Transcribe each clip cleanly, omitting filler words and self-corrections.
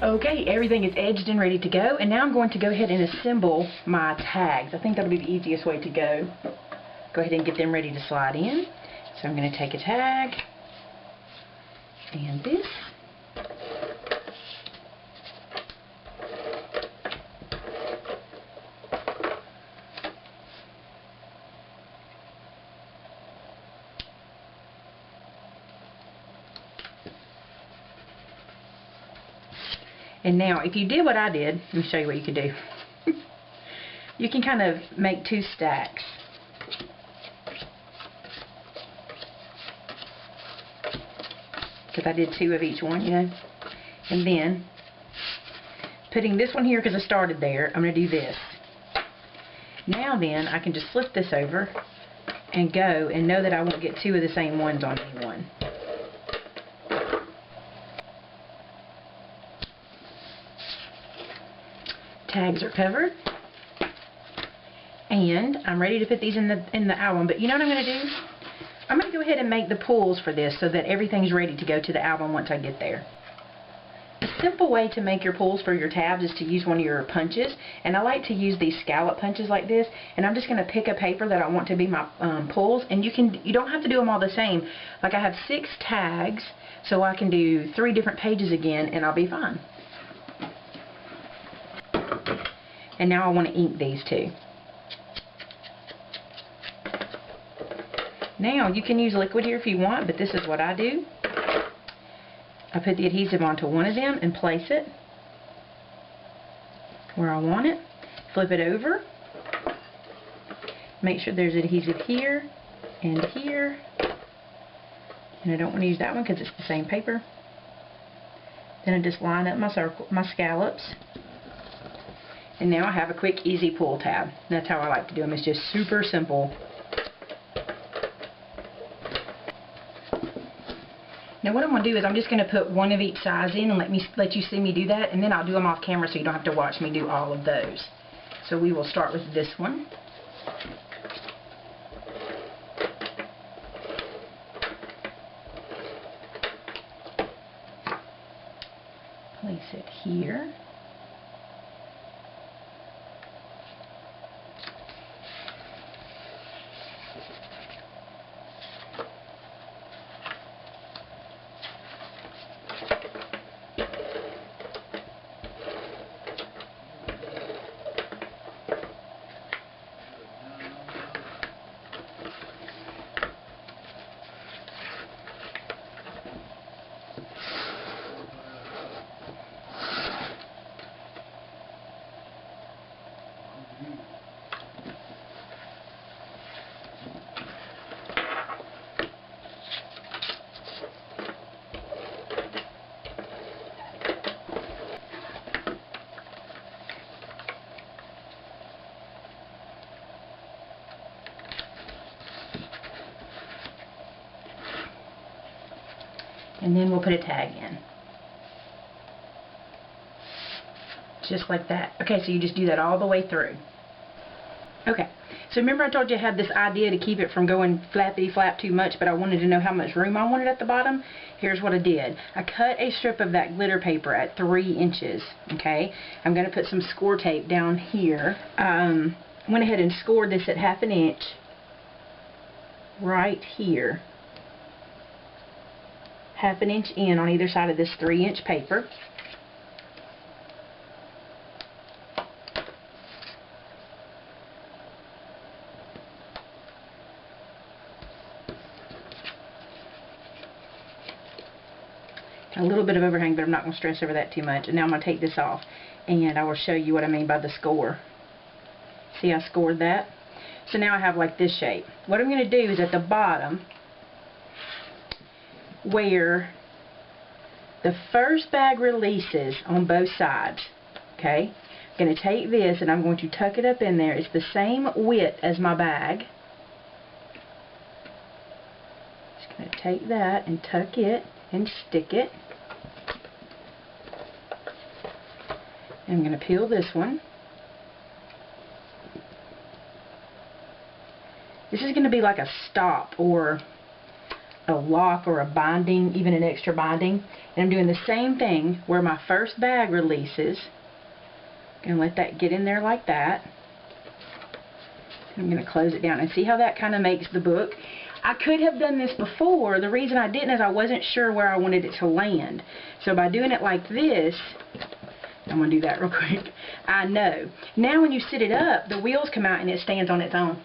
Okay, everything is edged and ready to go, and now I'm going to go ahead and assemble my tags. I think that'll be the easiest way to go. Go ahead and get them ready to slide in. So I'm going to take a tag and this. And now, if you did what I did, let me show you what you can do. You can kind of make 2 stacks. Because I did 2 of each one, you know. And then, putting this one here because I started there, I'm going to do this. Now then, I can just flip this over and go and know that I won't get 2 of the same ones on any one. Tags are covered, and I'm ready to put these in the album. But you know what I'm going to do? I'm going to go ahead and make the pulls for this so that everything's ready to go to the album once I get there. A simple way to make your pulls for your tabs is to use one of your punches, and I like to use these scallop punches like this. And I'm just going to pick a paper that I want to be my pulls, and you don't have to do them all the same. Like I have 6 tags, so I can do 3 different pages again, and I'll be fine. And now I want to ink these 2. Now, you can use liquid here if you want, but this is what I do. I put the adhesive onto one of them and place it where I want it. Flip it over. Make sure there's adhesive here and here. And I don't want to use that one because it's the same paper. Then I just line up my scallops. And now I have a quick, easy pull tab. That's how I like to do them. It's just super simple. Now what I'm going to do is I'm just going to put one of each size in and let you see me do that. And then I'll do them off camera so you don't have to watch me do all of those. So we will start with this one. Place it here. And then we'll put a tag in. Just like that. Okay, so you just do that all the way through. Okay, so remember I told you I had this idea to keep it from going flappity flap too much, but I wanted to know how much room I wanted at the bottom. Here's what I did. I cut a strip of that glitter paper at 3 inches. Okay, I'm going to put some score tape down here. Went ahead and scored this at 1/2 inch right here. 1/2 inch in on either side of this 3-inch paper. A little bit of overhang, but I'm not going to stress over that too much. And now I'm going to take this off, and I will show you what I mean by the score. See, I scored that. So now I have like this shape. What I'm going to do is at the bottom, where the first bag releases on both sides, okay, I'm going to take this and I'm going to tuck it up in there. It's the same width as my bag. Just going to take that and tuck it and stick it. I'm going to peel this one. This is going to be like a stop or a lock or a binding, even an extra binding. And I'm doing the same thing where my first bag releases. Gonna let that get in there like that. I'm gonna close it down and see how that kind of makes the book. I could have done this before. The reason I didn't is I wasn't sure where I wanted it to land. So by doing it like this, I'm going to do that real quick. I know. Now when you sit it up, the wheels come out and it stands on its own.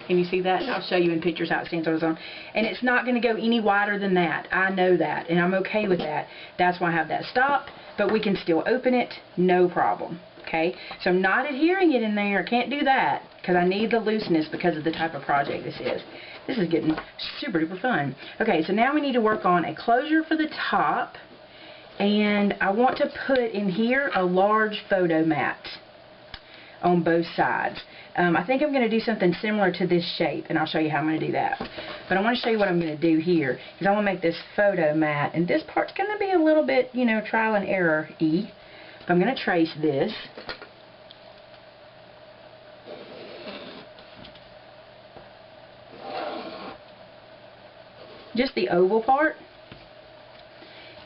Can you see that? I'll show you in pictures how it stands on its own. And it's not going to go any wider than that. I know that. And I'm okay with that. That's why I have that stop. But we can still open it. No problem. Okay? So I'm not adhering it in there. I can't do that. Because I need the looseness because of the type of project this is. This is getting super duper fun. Okay, so now we need to work on a closure for the top. And I want to put in here a large photo mat on both sides. I think I'm going to do something similar to this shape, and I'll show you how I'm going to do that. But I want to show you what I'm going to do here, because I want to make this photo mat, and this part's going to be a little bit, you know, trial and error-y. But I'm going to trace this. Just the oval part.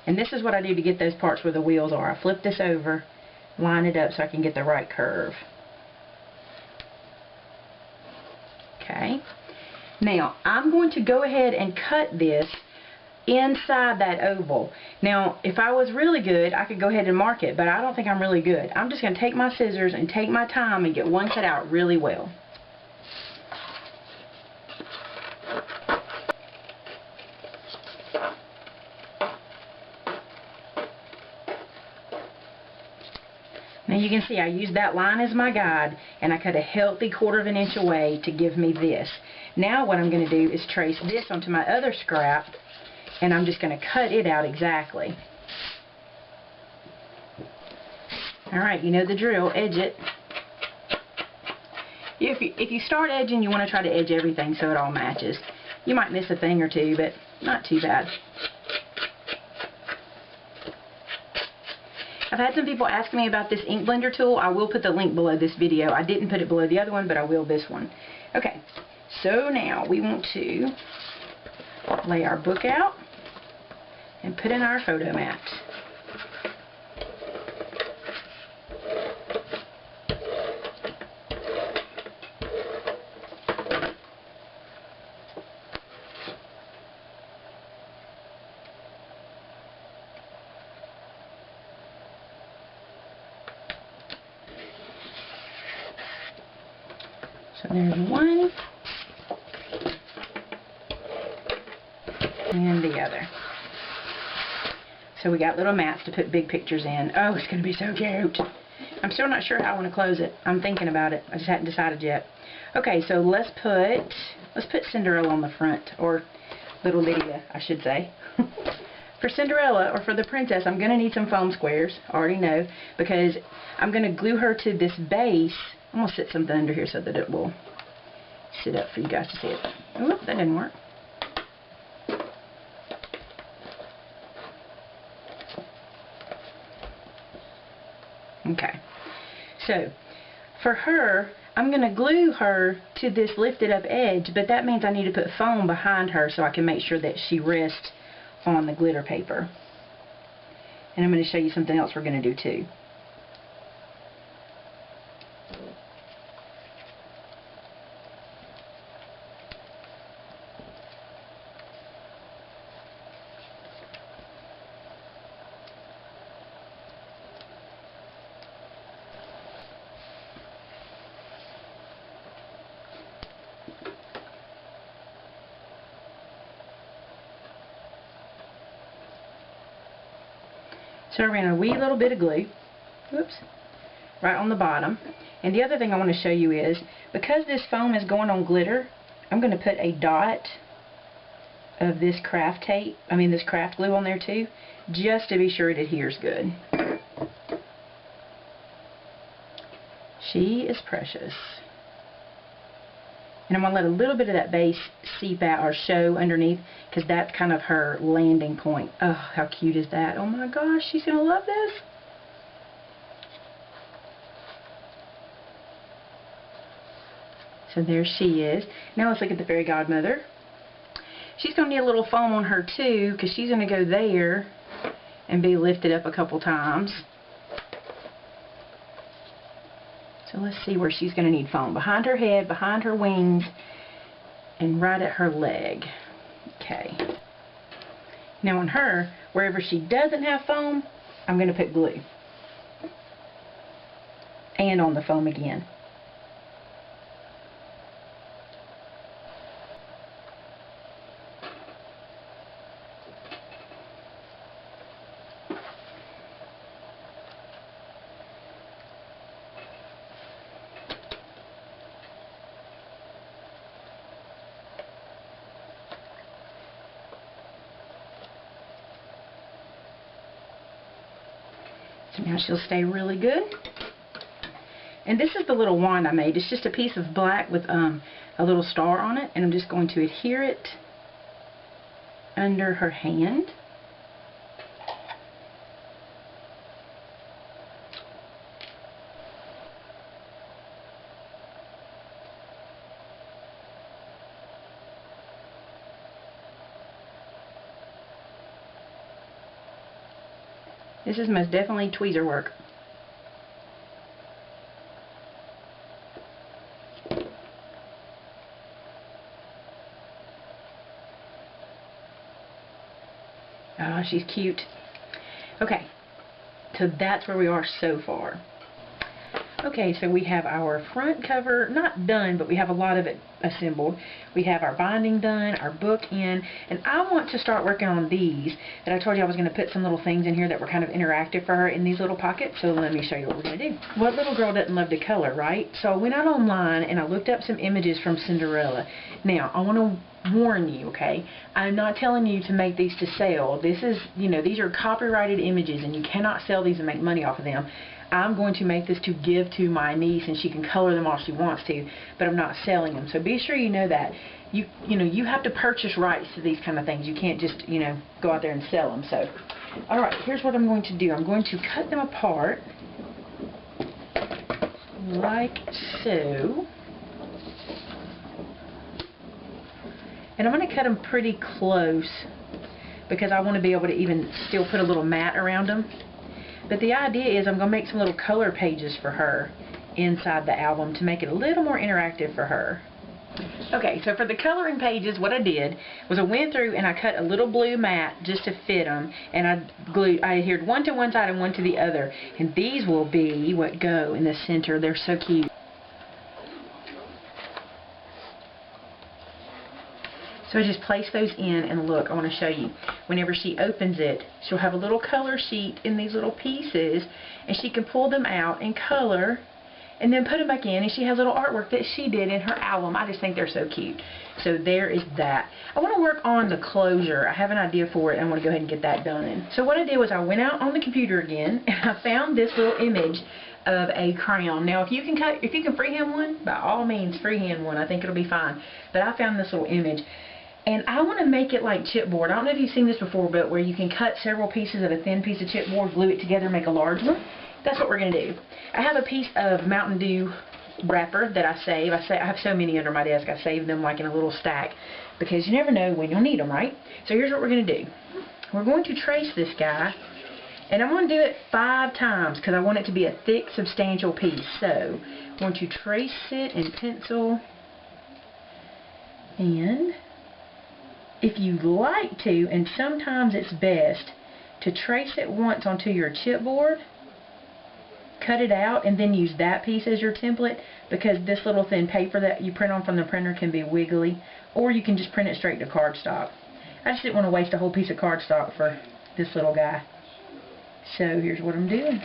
And this is what I do to get those parts where the wheels are. I flip this over, line it up so I can get the right curve. Okay. Now, I'm going to go ahead and cut this inside that oval. Now, if I was really good, I could go ahead and mark it, but I don't think I'm really good. I'm just going to take my scissors and take my time and get one cut out really well. Now you can see I used that line as my guide, and I cut a healthy 1/4 of an inch away to give me this. Now what I'm going to do is trace this onto my other scrap, and I'm just going to cut it out exactly. Alright, you know the drill, edge it. If you start edging, you want to try to edge everything so it all matches. You might miss a thing or two, but not too bad. I've had some people ask me about this ink blender tool. I will put the link below this video. I didn't put it below the other one, but I will this one. Okay, so now we want to lay our book out and put in our photo mat. So there's one, and the other. So we got little mats to put big pictures in. Oh, it's going to be so cute. I'm still not sure how I want to close it. I'm thinking about it. I just hadn't decided yet. Okay, so let's put Cinderella on the front, or little Lydia, I should say. For Cinderella, or for the princess, I'm going to need some foam squares. I already know, because I'm going to glue her to this base. I'm going to sit something under here so that it will sit up for you guys to see it. Oop, that didn't work. Okay. So, for her, I'm going to glue her to this lifted up edge, but that means I need to put foam behind her so I can make sure that she rests on the glitter paper. And I'm going to show you something else we're going to do too. So I ran a wee little bit of glue, whoops, right on the bottom. And the other thing I want to show you is, because this foam is going on glitter, I'm going to put a dot of this craft tape, this craft glue on there too, just to be sure it adheres good. She is precious. And I'm going to let a little bit of that base seep out or show underneath, because that's kind of her landing point. Oh, how cute is that? Oh my gosh, she's going to love this. So there she is. Now let's look at the fairy godmother. She's going to need a little foam on her too, because she's going to go there and be lifted up a couple times. So let's see where she's going to need foam. Behind her head, behind her wings, and right at her leg. Okay. Now on her, wherever she doesn't have foam, I'm going to put glue. And on the foam again. So now she'll stay really good. And this is the little wand I made. It's just a piece of black with a little star on it. And I'm just going to adhere it under her hand. This is most definitely tweezer work. Oh, she's cute. Okay, so that's where we are so far. Okay, so we have our front cover, not done, but we have a lot of it assembled. We have our binding done, our book in, and I want to start working on these that I told you I was going to put some little things in here that were kind of interactive for her in these little pockets. So let me show you what we're going to do. What little girl doesn't love to color, right? So I went out online and I looked up some images from Cinderella. Now, I want to warn you, okay? I'm not telling you to make these to sell. This is, you know, these are copyrighted images and you cannot sell these and make money off of them. I'm going to make this to give to my niece and she can color them all she wants to, but I'm not selling them. So be sure you know that. You know, you have to purchase rights to these kind of things. You can't just, you know, go out there and sell them. So, alright, here's what I'm going to do. I'm going to cut them apart like so. And I'm going to cut them pretty close because I want to be able to even still put a little mat around them. But the idea is I'm going to make some little color pages for her inside the album to make it a little more interactive for her. Okay, so for the coloring pages, what I did was I went through and I cut a little blue mat just to fit them, and I adhered one to one side and one to the other. And these will be what go in the center. They're so cute. So I just place those in, and look, I want to show you. Whenever she opens it, she'll have a little color sheet in these little pieces, and she can pull them out and color, and then put them back in, and she has little artwork that she did in her album. I just think they're so cute. So there is that. I want to work on the closure. I have an idea for it, and I want to go ahead and get that done. So what I did was I went out on the computer again, and I found this little image of a crown. Now, if you can freehand one, by all means, freehand one. I think it'll be fine. But I found this little image. And I want to make it like chipboard. I don't know if you've seen this before, but where you can cut several pieces of a thin piece of chipboard, glue it together, make a large one. That's what we're going to do. I have a piece of Mountain Dew wrapper that I save. I have so many under my desk. I save them like in a little stack because you never know when you'll need them, right? So here's what we're going to do. We're going to trace this guy, and I'm going to do it 5 times because I want it to be a thick, substantial piece. So I'm going to trace it in pencil, and if you like to, and sometimes it's best to trace it once onto your chipboard, cut it out, and then use that piece as your template, because this little thin paper that you print on from the printer can be wiggly, or you can just print it straight to cardstock. I just didn't want to waste a whole piece of cardstock for this little guy. So here's what I'm doing.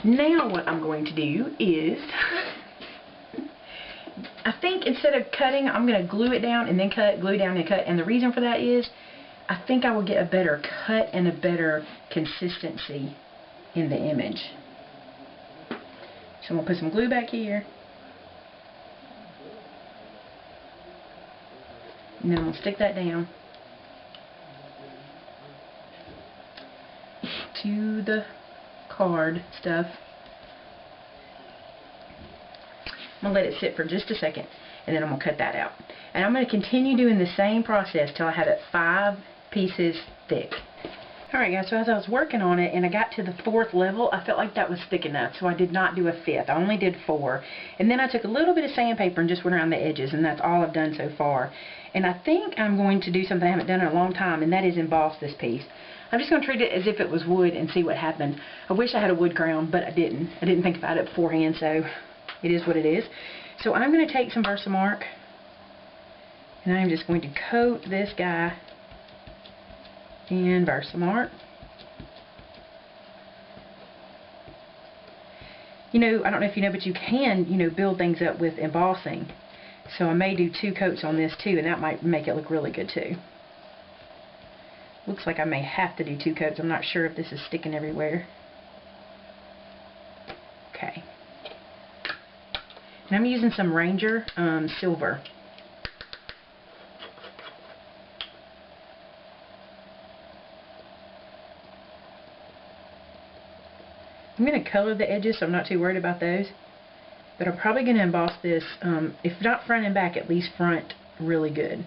Now what I'm going to do is, I think instead of cutting, I'm going to glue it down and then cut, glue down and cut. And the reason for that is, I think I will get a better cut and a better consistency in the image. So I'm going to put some glue back here. And then I'll stick that down to the card stuff. I'm going to let it sit for just a second, and then I'm going to cut that out. And I'm going to continue doing the same process till I have it 5 pieces thick. Alright guys, so as I was working on it and I got to the 4th level, I felt like that was thick enough, so I did not do a 5th. I only did 4. And then I took a little bit of sandpaper and just went around the edges, and that's all I've done so far. And I think I'm going to do something I haven't done in a long time, and that is emboss this piece. I'm just going to treat it as if it was wood and see what happened. I wish I had a wood crown, but I didn't. I didn't think about it beforehand, so it is what it is. So I'm going to take some Versamark, and I'm just going to coat this guy in Versamark. You know, I don't know if you know, but you can, you know, build things up with embossing. So I may do 2 coats on this too, and that might make it look really good too. Looks like I may have to do 2 coats. I'm not sure if this is sticking everywhere. Okay. And I'm using some Ranger silver. I'm going to color the edges, so I'm not too worried about those. But I'm probably going to emboss this, if not front and back, at least front really good.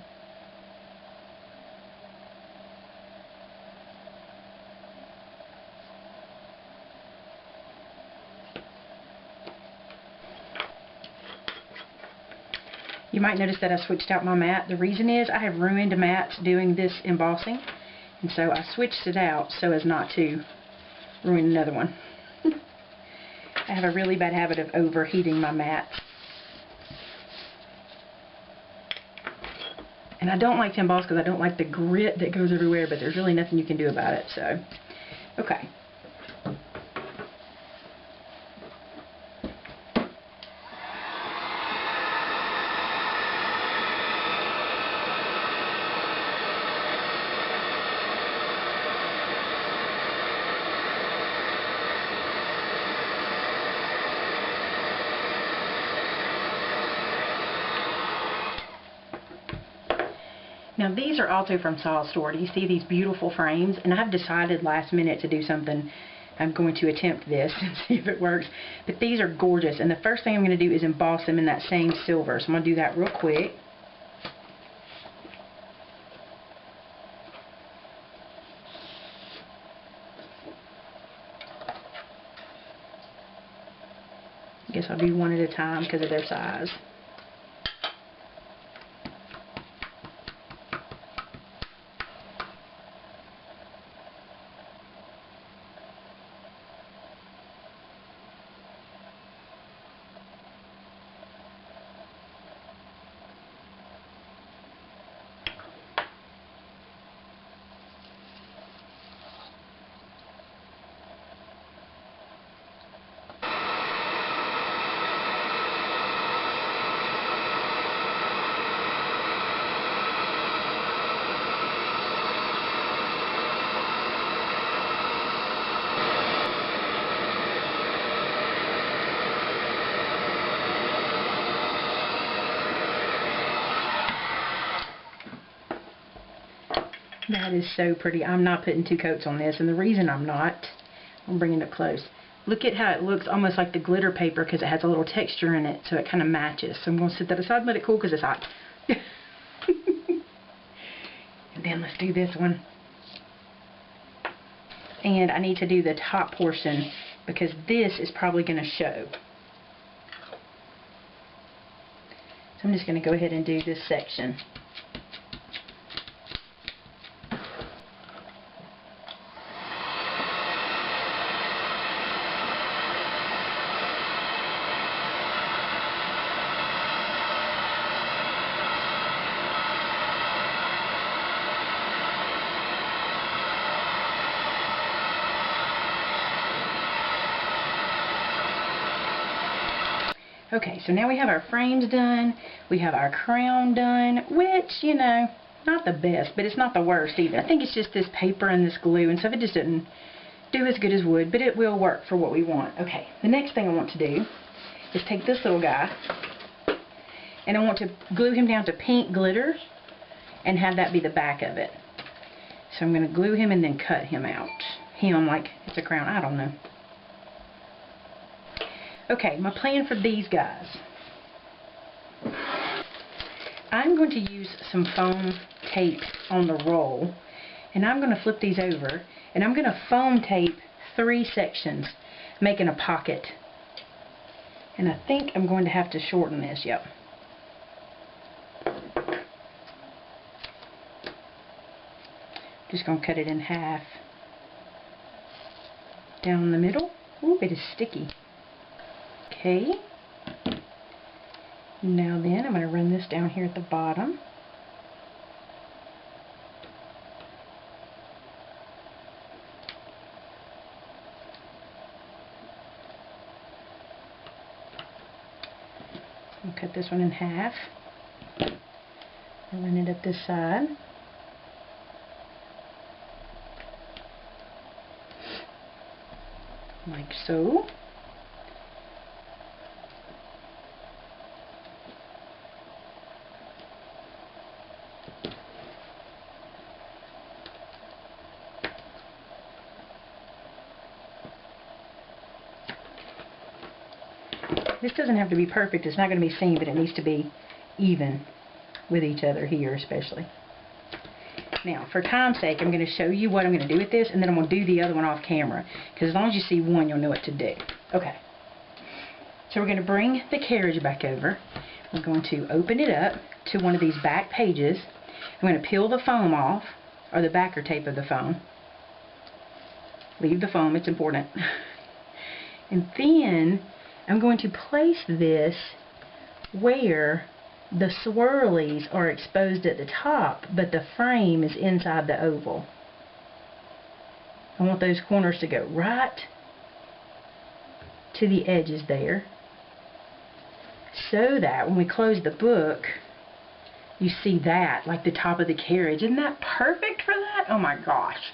You might notice that I switched out my mat. The reason is I have ruined mats doing this embossing, and so I switched it out so as not to ruin another one. I have a really bad habit of overheating my mats. And I don't like to emboss because I don't like the grit that goes everywhere, but there's really nothing you can do about it, so. Okay. Now these are also from SaCrafter's. Do you see these beautiful frames? And I've decided last minute to do something. I'm going to attempt this and see if it works. But these are gorgeous. And the first thing I'm going to do is emboss them in that same silver. So I'm going to do that real quick. I guess I'll do one at a time because of their size. That is so pretty. I'm not putting 2 coats on this, and the reason I'm not, I'm bringing it up close. Look at how it looks almost like the glitter paper because it has a little texture in it, so it kind of matches. So I'm going to set that aside and let it cool because it's hot. And then let's do this one. And I need to do the top portion because this is probably going to show. So I'm just going to go ahead and do this section. Okay, so now we have our frames done, we have our crown done, which, you know, not the best, but it's not the worst either. I think it's just this paper and this glue and stuff. It just didn't do as good as wood, but it will work for what we want. Okay, the next thing I want to do is take this little guy, and I want to glue him down to pink glitter and have that be the back of it. So I'm going to glue him and then cut him out. Him like it's a crown, I don't know. Okay, my plan for these guys. I'm going to use some foam tape on the roll, and I'm going to flip these over, and I'm going to foam tape 3 sections, making a pocket. And I think I'm going to have to shorten this, yep. Just going to cut it in half. Down the middle. Ooh, it is sticky. Okay. Now then, I'm going to run this down here at the bottom. I'll cut this one in half. I'll run it up this side. Like so. This doesn't have to be perfect. It's not going to be seen, but it needs to be even with each other here especially. Now, for time's sake, I'm going to show you what I'm going to do with this, and then I'm going to do the other one off camera. Because as long as you see one, you'll know what to do. Okay. So we're going to bring the carriage back over. We're going to open it up to one of these back pages. I'm going to peel the foam off, or the backer tape of the foam. Leave the foam, it's important. And then I'm going to place this where the swirlies are exposed at the top, but the frame is inside the oval. I want those corners to go right to the edges there, so that when we close the book, you see that, like the top of the carriage. Isn't that perfect for that? Oh my gosh.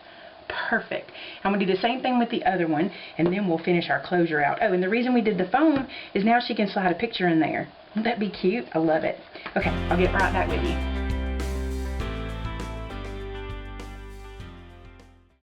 Perfect. I'm going to do the same thing with the other one, and then we'll finish our closure out. Oh, and the reason we did the foam is now she can slide a picture in there. Won't that be cute? I love it. Okay, I'll get right back with you.